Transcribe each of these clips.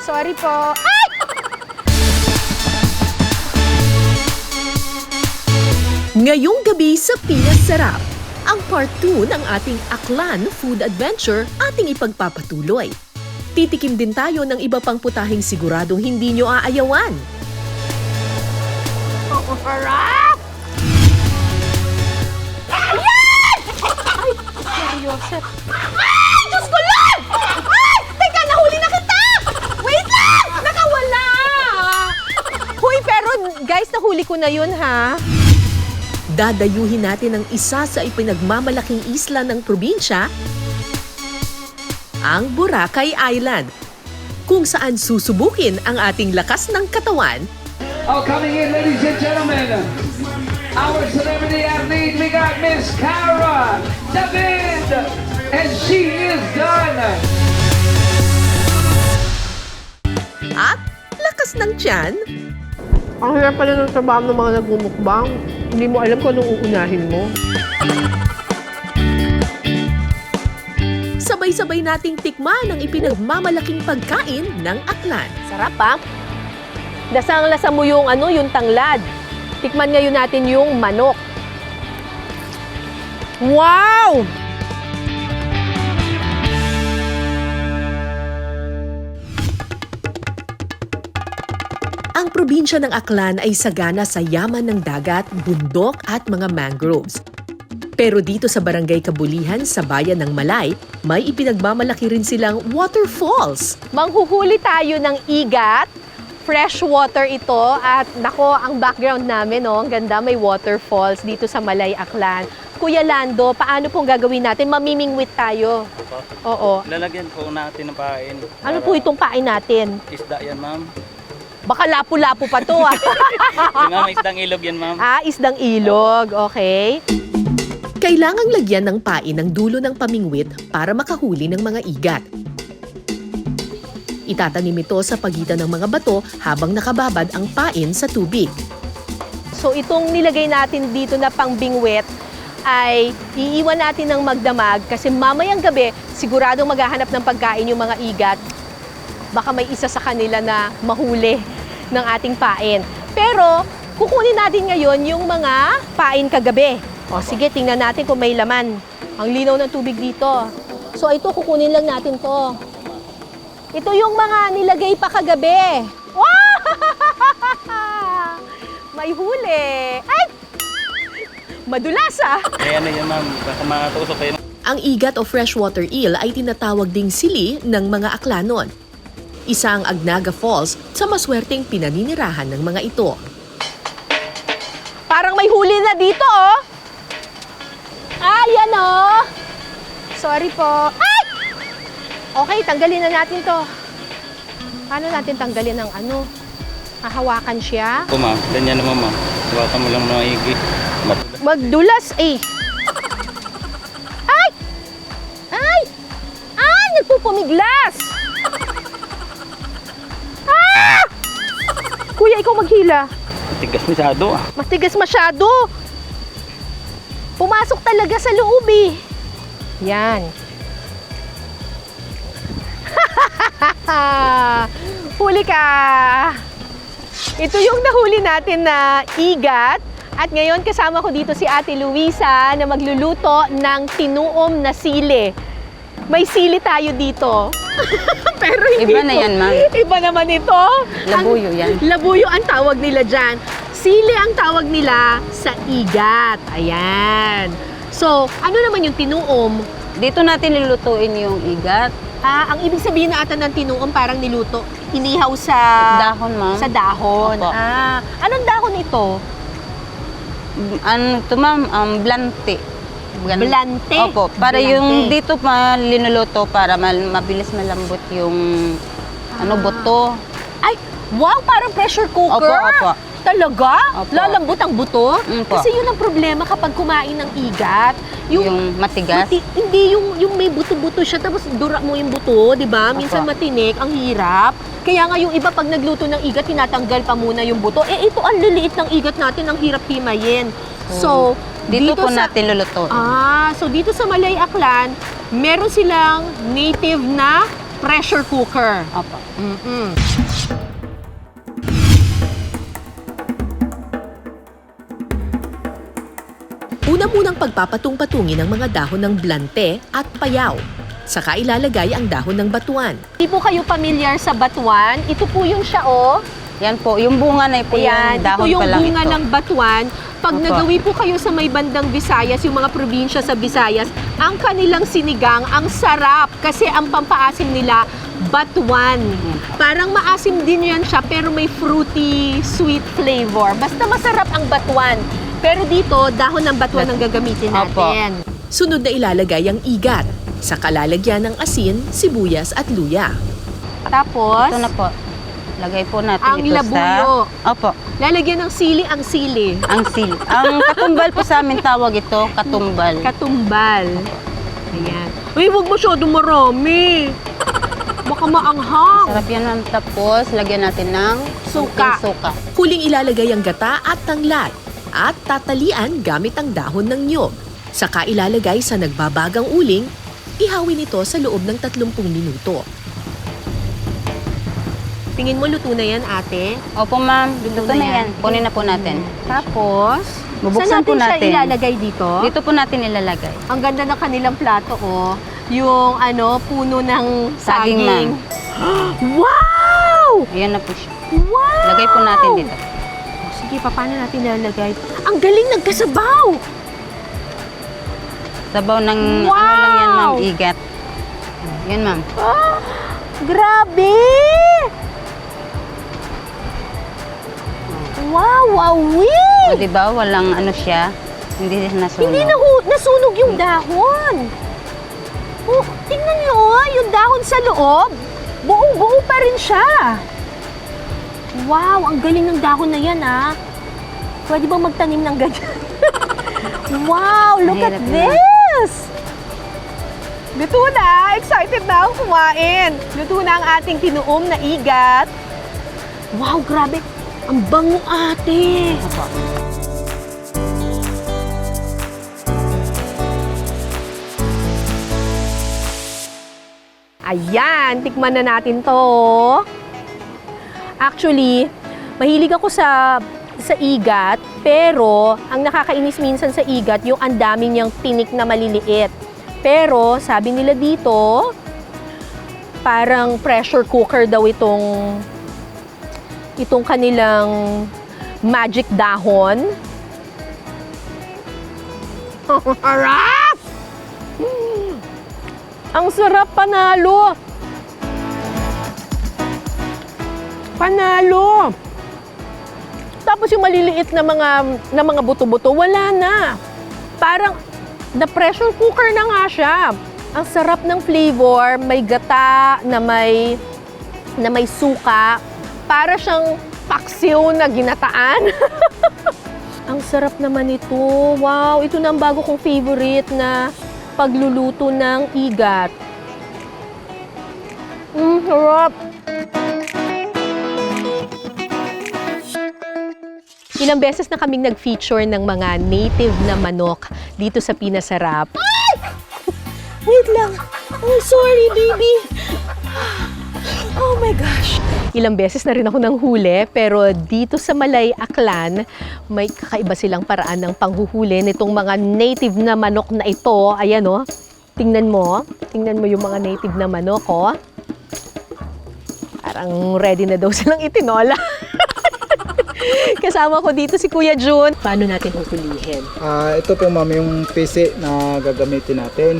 Sorry po. Ay! Ngayong gabi sa Pinas Sarap, ang part 2 ng ating Aklan Food Adventure ating ipagpapatuloy. Titikim din tayo ng iba pang putaheng siguradong hindi nyo aayawan. Ang sarap! Ayan! Ay, seryoso. Ay, Diyos ko lang! Ay, teka, nahuli na kita! Wait lang! Nakawala! Huy, pero guys, nahuli ko na yun, ha? Dadayuhin natin ang isa sa ipinagmamalaking isla ng probinsya, ang Boracay Island, kung saan susubukin ang ating lakas ng katawan. Oh, coming in, ladies and gentlemen, our celebrity athlete, we got Miss Cara David, and she is done. At lakas ng tiyan, Ang hirap pala ng trabaho ng mga nagmumukbang. Hindi mo alam kung anong uunahin mo. sabay-sabay nating tikman ang ipinagmamalaking pagkain ng Aklan. Sarap, ha? Lasang-lasa mo yung yung tanglad. Tikman ngayon natin yung manok. Wow! Ang probinsya ng Aklan ay sagana sa yaman ng dagat, bundok at mga mangroves. Pero dito sa Barangay Kabulihan sa bayan ng Malay, may ipinagmamalaki rin silang waterfalls. Manghuhuli tayo ng igat. Fresh water ito at nako, ang background namin, ang ganda, may waterfalls dito sa Malay, Aklan. Kuya Lando, paano pong gagawin natin? Mamimingwit tayo. Oo. Lalagyan po natin ng pain. Ano po itong pain natin? Isda yan, ma'am. Baka lapu-lapu pa to, ah. Yung ma'am, isdang ilog yan, ma'am. Isdang ilog. Okay. Kailangang lagyan ng pain ang dulo ng pamingwit para makahuli ng mga igat. Itatanim ito sa pagitan ng mga bato habang nakababad ang pain sa tubig. So itong nilagay natin dito na pangbingwit ay iiwan natin ng magdamag kasi mamayang gabi siguradong maghahanap ng pagkain yung mga igat. Baka may isa sa kanila na mahuli ng ating pain. Pero kukunin natin ngayon yung mga pain kagabi. O sige, tingnan natin kung may laman. Ang linaw ng tubig dito. So ito, kukunin lang natin to. Ito yung mga nilagay pa kagabi. Wow! May huli. Ay! Madulas, ah! Kaya ano yan, ma'am. Baka makatusok kayo. Ang igat o freshwater eel ay tinatawag ding sili ng mga Aklanon. Isa ang Agnaga Falls sa maswerteng pinaninirahan ng mga ito. Parang may huli na dito, oh! Yan, oh! Sorry po. Ay! Okay, tanggalin na natin to. Paano natin tanggalin ang hahawakan siya? Ito, ma'am. Ganyan naman, ma'am. Hawakan mo lang mga igi. Magdulas, eh. Ay! Ay! Ay! Nagpupumiglas! Ah! Kuya, ikaw maghila. Tigas masyado, ah. Matigas masyado. Pumasok talaga sa loob, eh. Yan. Huli ka! Ito yung nahuli natin na igat. At ngayon kasama ko dito si Ate Luisa na magluluto ng tinuom na sili. May sili tayo dito. Pero hindi Iba na yan, ma'am. Iba naman ito. Labuyo yan. Labuyo ang tawag nila dyan. Sili ang tawag nila sa igat. Ayan. So, ano naman yung tinuom? Dito natin lulutuin yung igat. Ang ibig sabihin na ata ng tinuom parang niluto, inihaw sa Dahon, ma'am. Sa dahon. Opo. Anong dahon ito? Ano to, ma'am? Blante. Blante? Opo. Para Blante. yung dito linuluto para mabilis malambot yung buto. Ay, wow, parang pressure cooker. Opo, opo. Talaga? Opo. Lalambot ang buto? Opo. Kasi yun ang problema kapag kumain ng igat. Yung matigas. Hindi yung may buto-buto siya tapos dura mo yung buto, 'di ba? Minsan Opo. matinik, ang hirap. Kaya nga yung iba pag nagluto ng igat tinatanggal pa muna yung buto. Ito ang liliit ng igat natin, ang hirap himayin. So, Dito po natin lulutuin. so dito sa Malay Aklan, meron silang native na pressure cooker. Opo. Mm-mm. Una-munang pagpapatung-patungin ng mga dahon ng blante at payaw. Saka ilalagay ang dahon ng batuan. Hindi po kayo pamilyar sa batuan. Ito po yung siya, oh. Yan po, yung bunga na po Ayan, yung dahon ito yung pa lang bunga ito. ng batuan. Pag Opo. nagawi po kayo sa may bandang Visayas, yung mga probinsya sa Visayas, ang kanilang sinigang, ang sarap. Kasi ang pampaasim nila, batuan. Parang maasim din yan siya, pero may fruity, sweet flavor. Basta masarap ang batuan. Pero dito, dahon ng batuan ang gagamitin Opo. natin. Sunod na ilalagay ang igat. Saka lalagyan ng asin, sibuyas at luya. Tapos, Ito na po. Lagay po natin ang ito labuyo. sa... Opo. Lalagyan ng sili ang sili. Ang sil. Ang katumbal po sa amin tawag ito, katumbal. Katumbal. Ayan. Uy, huwag masyado marami. Baka maanghang. Sarap yan, ma'am. Tapos, lagyan natin ng Suka. suka. Huling ilalagay ang gata at tanglad. At tatalian gamit ang dahon ng niyog. Saka ilalagay sa nagbabagang uling, ihawin ito sa loob ng 30 minuto. Tingin mo luto na yan, ate? Opo, ma'am. Luto Luto na na yan. yan. Kunin na po natin. Tapos, Bubuksan saan po natin siya natin. ilalagay dito? Dito po natin ilalagay. Ang ganda ng kanilang plato, oh. Yung puno ng Saging, saging. Wow! Ayan na po siya. Wow! Lagay po natin dito. Sige, paano natin ilalagay? Ang galing nagkasabaw! Sabaw ng Wow! ano lang yan, ma'am. Igat. Yan, ma'am. Ah, grabe! Wow, wawi! O, diba? Walang ano siya. Hindi siya nasunog. Hindi nasunog yung dahon. Oh, tingnan niyo, oh, yung dahon sa loob. Buong-buo pa rin siya. Wow, ang galing ng dahon na yan, ah. Pwede bang magtanim ng ganyan? Wow, look at Mahirap na. this! Luto na! Excited na akong kumain. Luto na ang ating tinuom na igat. Wow, grabe. Ang bango, ate. Opo. Ayan, tikman na natin to. Actually, mahilig ako sa igat, pero ang nakakainis minsan sa igat, yung ang dami niyang tinik na maliliit. Pero sabi nila dito, parang pressure cooker daw itong kanilang magic dahon. Harap! Ang sarap, panalo! Panalo! Tapos yung maliliit na mga buto-buto, wala na. Parang na-pressure cooker na nga siya. Ang sarap ng flavor, may gata na may suka. Para siyang paksiw na ginataan. Ang sarap naman ito. Wow, ito na ang bago kong favorite na pagluluto ng igat. Sarap! Ilang beses na kaming nag-feature ng mga native na manok dito sa Pinasarap. Ay! Wait lang. Oh, sorry, baby. Oh my gosh. Ilang beses na rin ako nang huli, pero dito sa Malay, Aklan, may kakaiba silang paraan ng panghuhuli nitong mga native na manok na ito. Ayan, oh. Tingnan mo yung mga native na manok, oh. Parang ready na daw silang itinola. Kasama ko dito si Kuya Jun. Paano natin huhulihin? Ito po ma'am yung PC na gagamitin natin.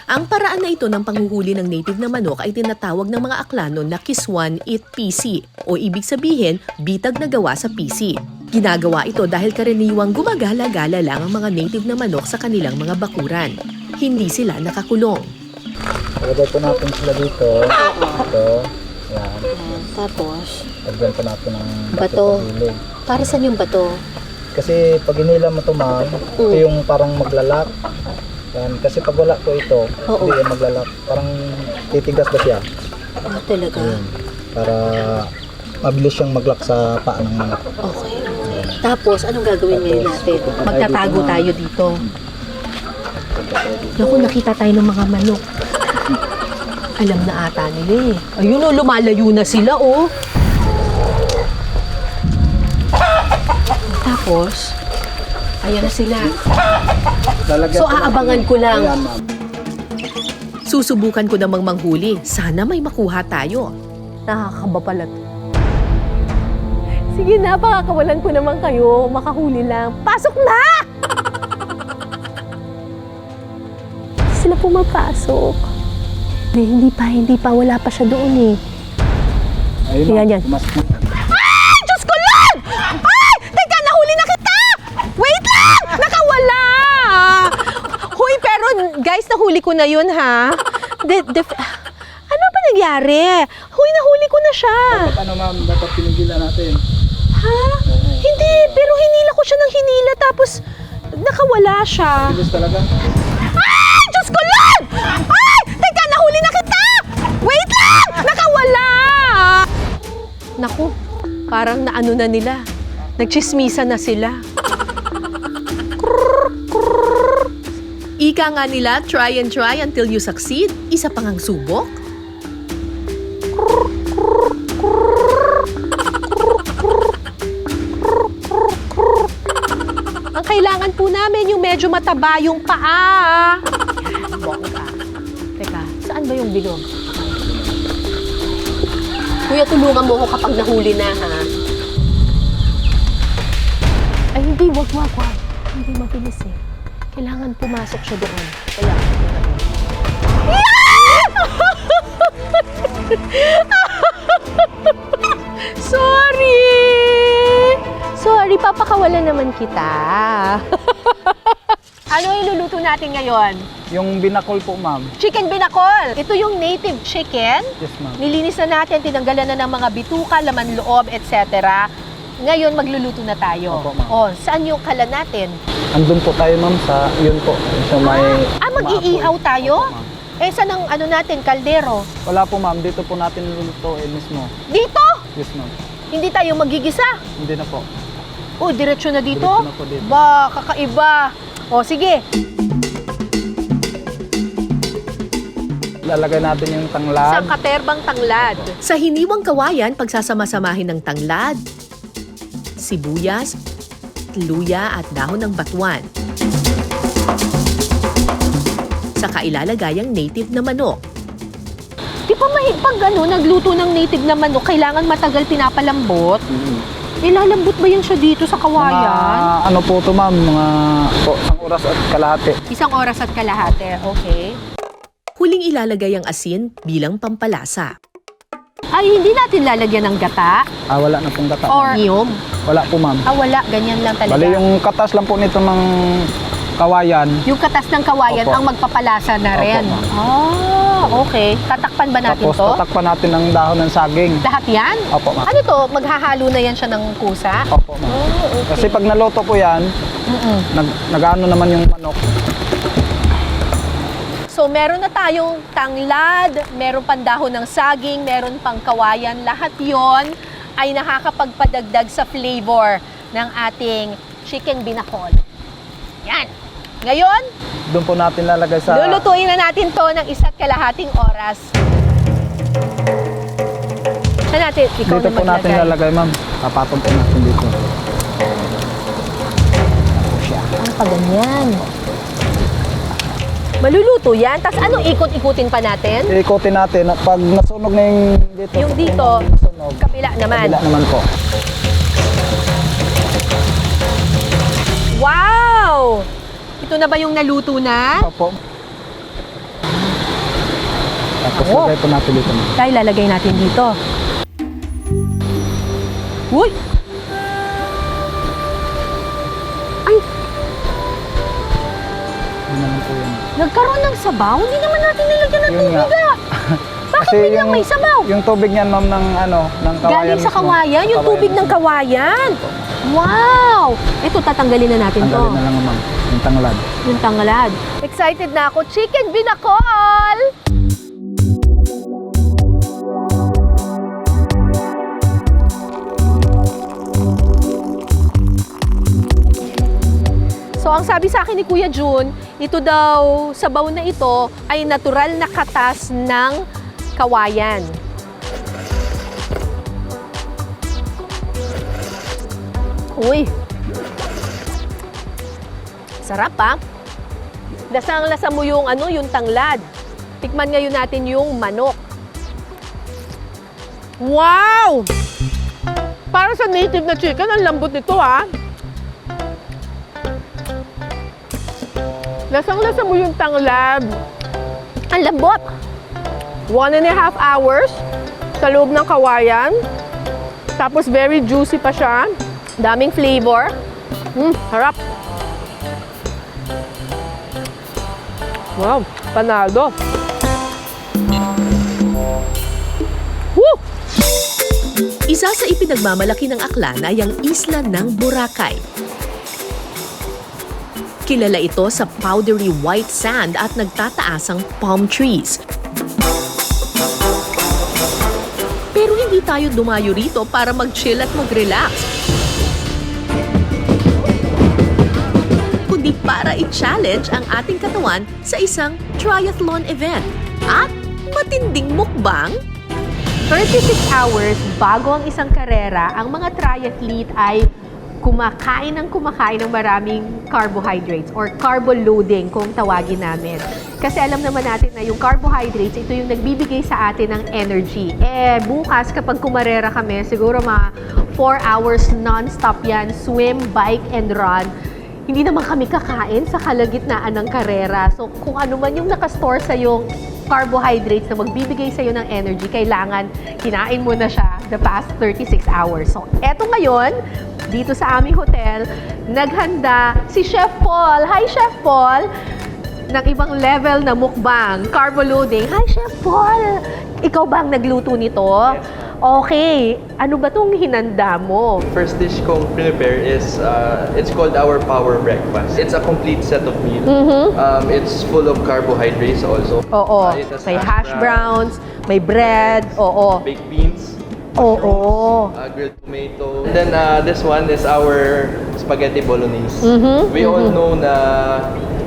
Ang paraan na ito ng panghuhuli ng native na manok ay tinatawag ng mga Aklano na Kiswan Eat PC o ibig sabihin, bitag na gawa sa PC. Ginagawa ito dahil karaniwang gumagala-gala lang ang mga native na manok sa kanilang mga bakuran. Hindi sila nakakulong. Lagay po natin sila dito. Ito. Yan. Tapos, Lagyan po natin ng Bato. sa gilid. para saan yung bato? Kasi pag hinila mo ito ma'am, ito yung parang maglalak. Yan. Kasi pag wala po ito, Oo. hindi yung maglalak. Parang titigas ba siya? Ah, talaga? Yun. Para mabilis siyang maglak sa paa ng manok. Okay. Tapos, anong gagawin ngayon natin? Magtatago tayo dito. Naku, nakita tayo ng mga manok. Alam na ata nila eh. Ayun o, lumalayo na sila oh. Tapos, ayan na sila. Lalagyan So, ko natin- aabangan ko lang. Ayan, ma'am. Susubukan ko namang manghuli. Sana may makuha tayo. Nakakaba pala to. Sige na, pakakawalan ko naman kayo. Makahuli lang. Pasok na! Sila pumapasok. Hindi pa. Wala pa siya doon eh. Ayun, Ayan, ma'am. yan. Pumasok na. Ay! Diyos ko lang! Ay! Teka, nahuli na kita! Wait lang! Nakawala! Huy, pero guys, nahuli ko na yun, ha? Ano ba nangyari? Huy, nahuli ko na siya. Dapat ano, ma'am, dapat pinigilan natin. Ha? Hindi, pero hinila ko siya ng hinila tapos nakawala siya. Bilis talaga. Ay! Diyos ko lang! Ay! Teka, nahuli na kita! Wait lang! Nakawala! Naku, parang naano na nila. Nagchismisa na sila. Ika nga nila, try and try until you succeed. Isa pang ang subok. Ang kailangan po namin yung medyo mataba yung paa. Bongga. Teka, saan ba yung bilog? Kuya, tulungan mo ko kapag nahuli na, ha? Ay, hindi. Wag. Hindi mabilis eh. Kailangan pumasok siya doon. Kaya, Sorry, papakawalan naman kita. Ano iluluto natin ngayon? Yung binakol po, ma'am. Chicken binakol. Ito yung native chicken. Yes, ma'am. Nilinis na natin, tinanggalan na ng mga bituka, laman loob, etc. Ngayon, magluluto na tayo. Opo, ma'am. Oh, saan yung kalan natin? Andun po tayo, ma'am, sa yun po. Sa may... Mag-iihaw tayo? Opo, ma'am. Saan ang ano natin, kaldero? Wala po, ma'am. Dito po natin lulutuin mismo. Dito! Yes, ma'am. Hindi tayo magigisa. Hindi na po. Oh, diretso na dito? Diretso na po dito. Ba, kakaiba. O, sige. Lalagay natin yung Sa tanglad. katerbang tanglad. Sa hiniwang kawayan, pagsasama-samahin ng tanglad, sibuyas, luya at dahon ng batuan. Saka ilalagay ang native na manok. Di ba pag nagluto ng native na manok, kailangan matagal pinapalambot? Ilalambot ba yan siya dito sa kawayan? Mga ano po ito, ma'am, mga po, 1 oras at kalahati. 1 oras at kalahati, okay. Huling ilalagay ang asin bilang pampalasa. Ay, hindi natin lalagyan ng gata Wala na pong gata. or niyog? Wala po, ma'am. Wala, ganyan lang talaga. Bali, yung katas lang po nito ng kawayan. Yung katas ng kawayan Opo. ang magpapalasa na Opo, rin. Okay. Tatakpan ba natin Tapos to? tatakpan natin ng dahon ng saging. Lahat yan? Opo, ma'am. Ano to? Maghahalo na yan siya ng kusa? Opo, ma'am. Okay. Kasi pag naluto po yan, nag-ano naman yung manok. So, meron na tayong tanglad, meron pang dahon ng saging, meron pang kawayan. Lahat yon ay nakakapagpadagdag sa flavor ng ating chicken binakol. Yan. Ngayon, Doon po natin lalagay sa... lulutuin na natin to ng 1.5 oras. Saan natin? Ikaw Dito na po natin maglagay. lalagay, ma'am. Tapatong po natin dito. Ang paganyan. Maluluto yan. Tapos ano, ikot-ikutin pa natin? Ikutin natin. At pag nasunog na yung dito. Yung dito, nasunog, kabila naman. kabila naman po. Wow! Ito na ba yung naluto na? Opo. Tapos lagay po natin dito, ma'am. Dahil lalagay natin dito. Uy! Ay, Yun naman po yun. nagkaroon ng sabaw? Hindi naman natin nilagyan ng Yun tubig nga. ah. Bakit biglang may sabaw? Yung tubig niyan, ma'am, ng ano, ng kawayan. Galing sa mismo. kawayan? Yung tubig ng mismo. kawayan? Wow! Ito, tatanggalin na natin to. Tanggalin na lang, ma'am. Yung tanglad. Yung tanglad. Excited na ako. Chicken binakol! So, ang sabi sa akin ni Kuya Jun, ito daw, sabaw na ito ay natural na katas ng kawayan. Uy! Sarap ah! Lasang-lasa mo yung yung tanglad. Tikman ngayon natin yung manok. Wow! Para sa native na chicken, ang lambot nito ah. Lasang-lasa mo yung tanglad. Ang lambot! 1.5 hours sa loob ng kawayan. Tapos very juicy pa siya. Daming flavor. Harap. Wow, panalo. Woo! Isa sa ipinagmamalaki ng Aklan ay ang isla ng Boracay. Kilala ito sa powdery white sand at nagtataasang palm trees. Pero hindi tayo dumayo rito para mag-chill at mag-relax, kundi para i-challenge ang ating katawan sa isang triathlon event at matinding mukbang. 36 hours bago ang isang karera, ang mga triathlete ay kumakain ng maraming carbohydrates or carbo loading kung tawagin namin. Kasi alam naman natin na yung carbohydrates, ito yung nagbibigay sa atin ng energy. Bukas kapag kumarera kami, siguro mga 4 hours non-stop yan, swim, bike, and run. Hindi naman kami kakain sa kalagitnaan ng karera. So kung ano man yung nakastore sa yung carbohydrates na magbibigay sa'yo ng energy, kailangan kinain mo na siya the past 36 hours. So eto ngayon, dito sa aming hotel, naghanda si Chef Paul. Hi, Chef Paul! Ng ibang level na mukbang, carbo loading. Hi, Chef Paul! Ikaw ba ang nagluto nito? Okay. Ano ba itong hinanda mo? First dish kong prepare is, it's called our power breakfast. It's a complete set of meal. It's full of carbohydrates also. Oo. It has May hash browns, may bread, oo. baked beans, Oo. grilled tomato. And then this one is our spaghetti bolognese. We all know na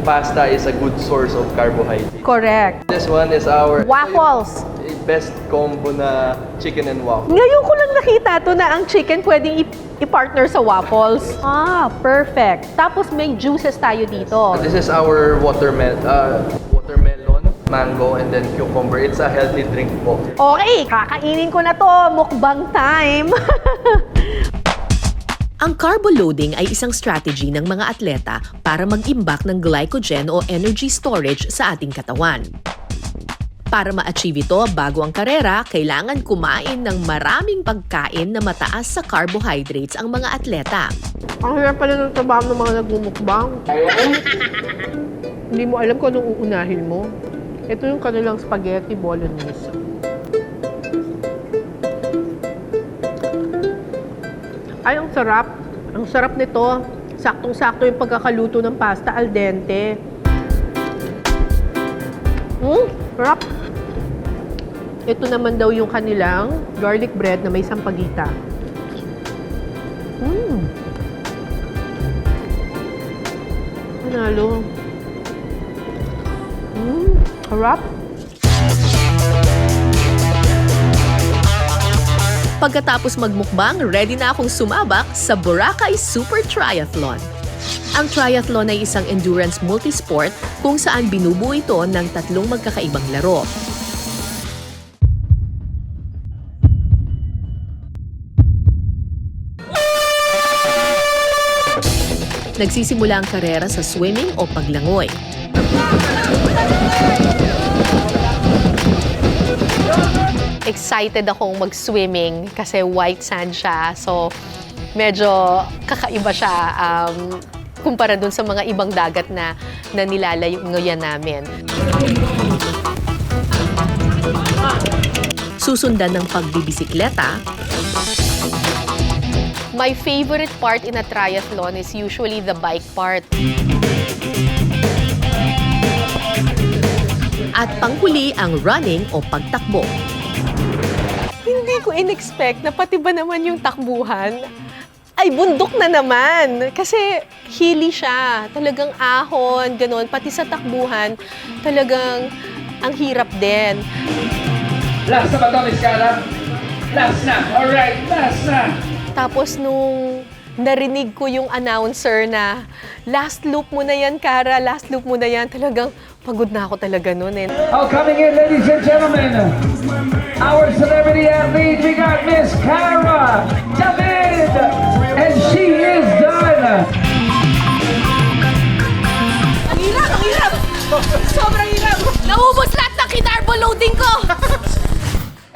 pasta is a good source of carbohydrate. Correct. This one is our Waffles. best combo na chicken and waffle. Ngayon ko lang nakita to na ang chicken pwedeng i-partner sa waffles. Ah, perfect. Tapos may juices tayo dito. This is our watermelon, mango, and then cucumber. It's a healthy drink po. Okay, kakainin ko na to. Mukbang time. Ang carbo loading ay isang strategy ng mga atleta para mag-imbak ng glycogen o energy storage sa ating katawan. Para ma-achieve ito bago ang karera, kailangan kumain ng maraming pagkain na mataas sa carbohydrates ang mga atleta. Ang hirap pala ng trabaho ng mga nagmumukbang. Hindi mo alam kung anong uunahin mo. Ito yung kanilang spaghetti bolognese. Ay, ang sarap. Ang sarap nito. Saktong-sakto yung pagkakaluto ng pasta al dente. Sarap. Ito naman daw yung kanilang garlic bread na may sampagita. Panalo. Sarap. Pagkatapos magmukbang, ready na akong sumabak sa Boracay Super Triathlon. Ang triathlon ay isang endurance multisport kung saan binubuo ito ng 3 magkakaibang laro. Nagsisimula ang karera sa swimming o paglangoy. Excited akong mag-swimming kasi white sand siya. So, medyo kakaiba siya kumpara dun sa mga ibang dagat na nilalayuan namin. Susundan ng pagbibisikleta. My favorite part in a triathlon is usually the bike part. At panghuli ang running o pagtakbo. Hindi ko in-expect na pati ba naman yung takbuhan ay bundok na naman. Kasi hilly siya. Talagang ahon, ganun. Pati sa takbuhan, talagang ang hirap din. Last na ba ito, Miss Cara? Last na. Alright, last na. Tapos nung narinig ko yung announcer na last loop mo na yan, Cara, last loop mo na yan, talagang pagod na ako talaga noon. Oh, coming in, ladies and gentlemen, our celebrity athlete, we got Miss Cara David, and she is done. Ang hirap, ang hirap! Sobrang hirap! Naubos lahat ng kinarbo loading ko!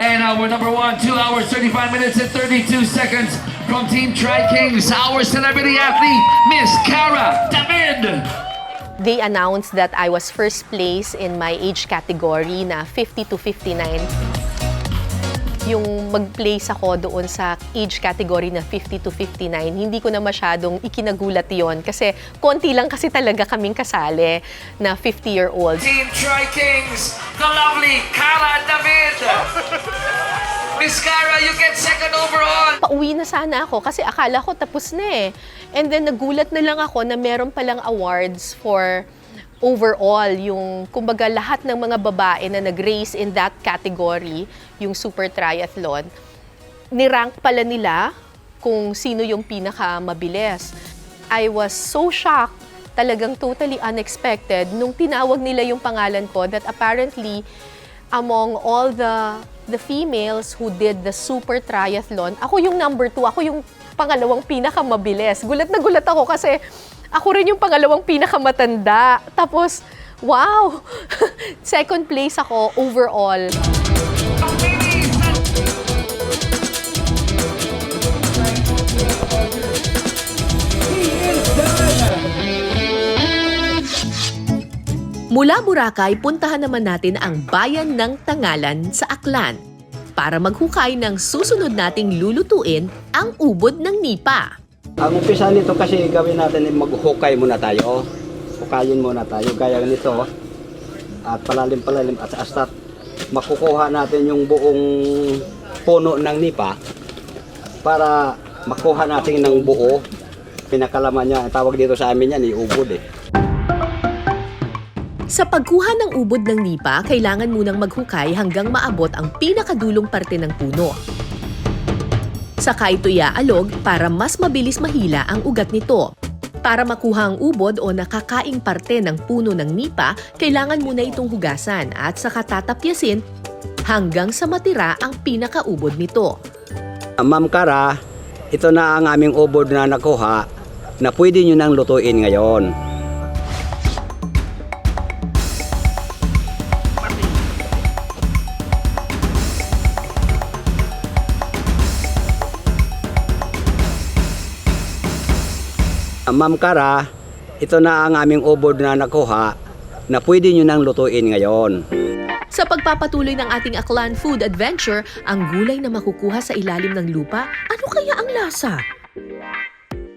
And our number 1, 2 hours, 35 minutes and 32 seconds from Team Tri-Kings, our celebrity athlete, Miss Cara David. They announced that I was first place in my age category na 50 to 59. Yung mag-place ako doon sa age category na 50 to 59, hindi ko na masyadong ikinagulat yon kasi konti lang kasi talaga kaming kasali na 50-year-olds. Team Tri-Kings, the lovely Cara David. Miss Cara, you get second overall. Pauwi na sana ako kasi akala ko tapos na eh. And then nagulat na lang ako na meron palang awards for overall, yung kumbaga lahat ng mga babae na nag-race in that category, yung super triathlon, nirank pala nila kung sino yung pinakamabilis. I was so shocked, talagang totally unexpected, nung tinawag nila yung pangalan ko that apparently among all the females who did the super triathlon, ako yung number 2, ako yung pangalawang pinakamabilis. Gulat na gulat ako kasi ako rin yung pangalawang pinakamatanda. Tapos, wow! Second place ako overall. Mula Boracay, puntahan naman natin ang bayan ng Tangalan sa Aklan para maghukay ng susunod nating lulutuin, ang ubod ng nipa. Ang umpisa nito kasi gawin natin ay maghukay muna tayo. Hukayin muna tayo gaya nito. At palalim-palalim at hasta makukuha natin yung buong puno ng nipa para makuha natin ng buo. Pinakalaman niya, tawag dito sa amin yan, ubod eh. Sa pagkuha ng ubod ng nipa, kailangan munang maghukay hanggang maabot ang pinakadulong parte ng puno. Saka ito iaalog para mas mabilis mahila ang ugat nito. Para makuha ang ubod o nakakaing parte ng puno ng nipa, kailangan muna itong hugasan at saka tatapyasin hanggang sa matira ang pinakaubod nito. Ma'am Cara, ito na ang aming ubod na nakuha na pwede nyo nang lutuin ngayon. Ma'am Cara, ito na ang aming ubod na nakuha na pwede nyo nang lutuin ngayon. Sa pagpapatuloy ng ating Aklan Food Adventure, ang gulay na makukuha sa ilalim ng lupa, ano kaya ang lasa?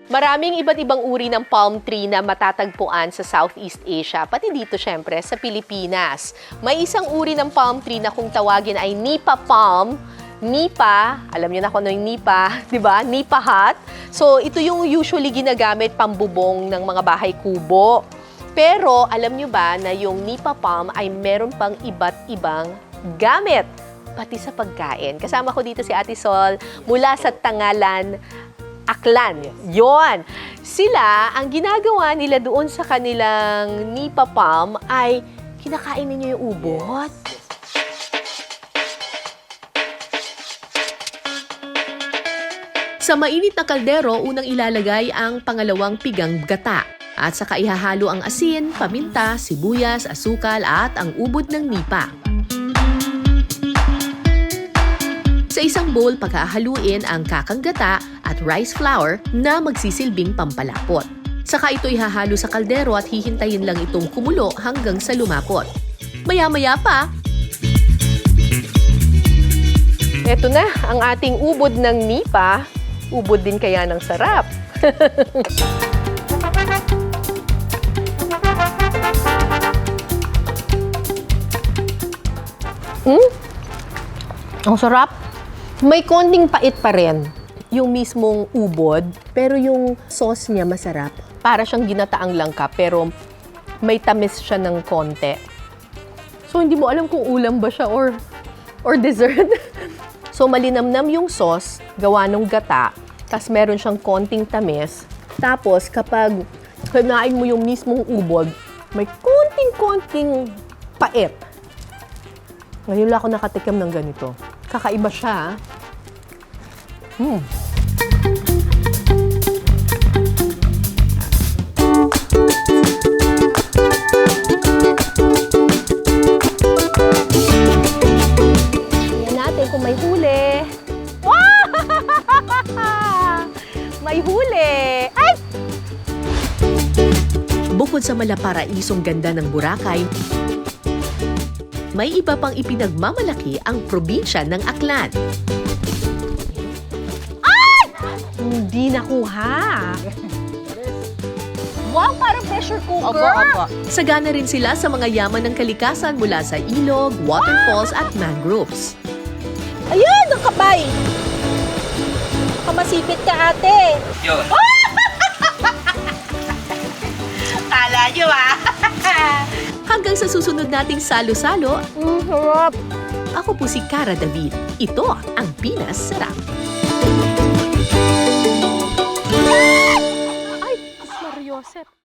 Maraming iba't ibang uri ng palm tree na matatagpuan sa Southeast Asia, pati dito syempre sa Pilipinas. May isang uri ng palm tree na kung tawagin ay nipa palm. Nipa, alam niyo na kung ano yung nipa, di ba? Nipa hut. So, ito yung usually ginagamit pambubong ng mga bahay kubo. Pero, alam niyo ba na yung nipa palm ay meron pang iba't ibang gamit, pati sa pagkain. Kasama ko dito si Ate Sol mula sa Tangalan, Aklan. Yon. Sila, ang ginagawa nila doon sa kanilang nipa palm ay kinakain ninyo yung ubod. Sa mainit na kaldero, unang ilalagay ang pangalawang pigang gata. At saka ihahalo ang asin, paminta, sibuyas, asukal at ang ubod ng nipa. Sa isang bowl, paghahaluin ang kakang gata at rice flour na magsisilbing pampalapot. Saka ito ihahalo sa kaldero at hihintayin lang itong kumulo hanggang sa lumapot. Maya-maya pa, Ito na, ang ating ubod ng nipa. Ubod din kaya ng sarap. Ang sarap. May konting pait pa rin yung mismong ubod, pero yung sauce niya masarap. Para siyang ginataang langka, pero may tamis siya ng konti. So, hindi mo alam kung ulam ba siya or or dessert. So malinamnam yung sauce, gawa ng gata, tas meron siyang konting tamis. Tapos kapag kinain mo yung mismong ubod, may konting pait. Ngayon lang ako nakatikim ng ganito. Kakaiba siya. Tingnan natin kung may huli. Wow! May huli! Ay! Bukod sa malaparaisong ganda ng Boracay, may iba pang ipinagmamalaki ang probinsya ng Aklan. Hindi nakuha. Wow, parang pressure cooker. Opo. Sagana rin sila sa mga yaman ng kalikasan mula sa ilog, waterfalls at mangroves. Ayan, ang kabay. Kamasipit ka, ate. Yun. Kala nyo, Hanggang sa susunod nating salo-salo, Harap. ako po si Cara David. Ito ang Pinas Sarap. Ay, Mario Joseph.